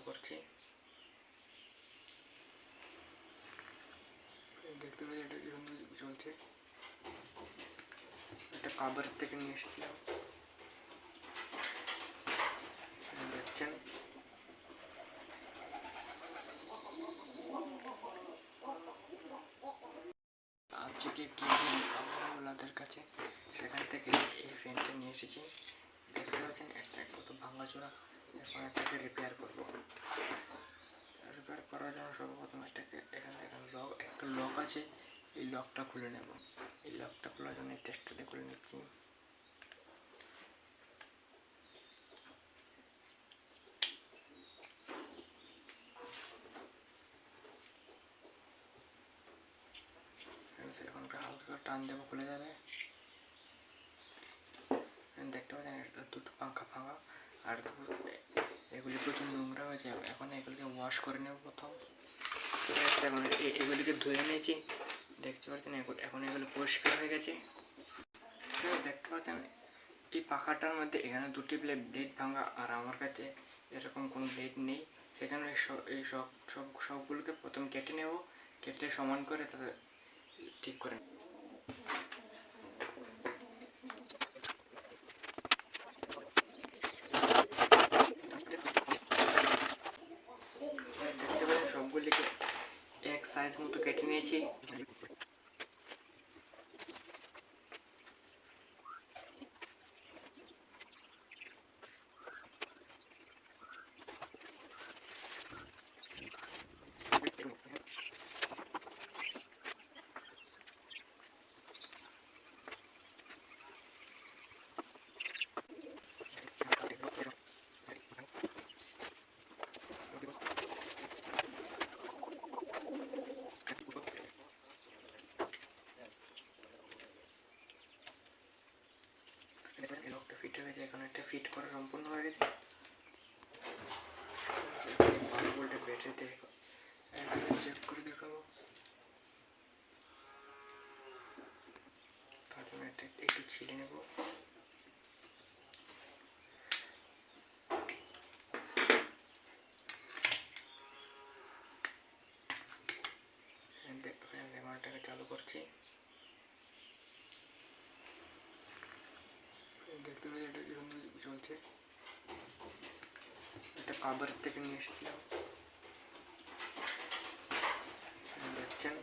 করছি। দেখতে পাচ্ছি এটা কি সুন্দর চলছে। এটা কাবার থেকে নিয়ে এসেছিলাম, দেখছেন। আজকে কি ওনাদের কাছে সেখান থেকে এই ফ্যানটা নিয়ে এসেছি। দেখতে পাচ্ছেন একটা কত ভাঙাচোরা। এখন এটাকে রিপেয়ার করবো। রিপেয়ার করার জন্য সর্বপ্রথম এটাকে এখানে একটা লক আছে, এই লকটা খুলে নেব। এই লকটা খোলার জন্য এই টেস্টটা খুলে নিচ্ছি। এখনকার হালকা টান দেবো, খুলে যাবে। দেখতে পাচ্ছেন দুটো পাঙ্খা ভাঙা, আর এগুলি প্রচুর নোংরা হয়েছে। এখন এগুলিকে ওয়াশ করে নেব প্রথম। এখন এগুলিকে ধুয়ে নিয়েছি, দেখতে পাচ্ছেন। এখন এগুলো পরিষ্কার হয়ে গেছে। দেখতে পাচ্ছেন এই পাখাটার মধ্যে এখানে দুটি ব্লেড ভাঙা, আর আমার কাছে এরকম কোনো ব্লেড নেই। সেখানে এই সবগুলোকে প্রথম কেটে নেব, কেটে সমান করে তাদের ঠিক করে নেব। দেখতে পাচ্ছেন সবগুলিকে এক সাইজ মতো কেটে নিয়েছি। লকটা ফিট হয়ে গেছে, এখন এটা ফিট করা সম্পূর্ণ হয়ে গেছে। ভোল্টের ব্যাটারিতে চেক করে দেখাবো। তার জন্য এটা একটু ছিলে নেব। লেমারটাকে চালু করছি। দেখতে পাচ্ছি এটা কি সুন্দর চলছে। এটা কাবার থেকে নিয়ে এসেছিলাম, দেখছেন।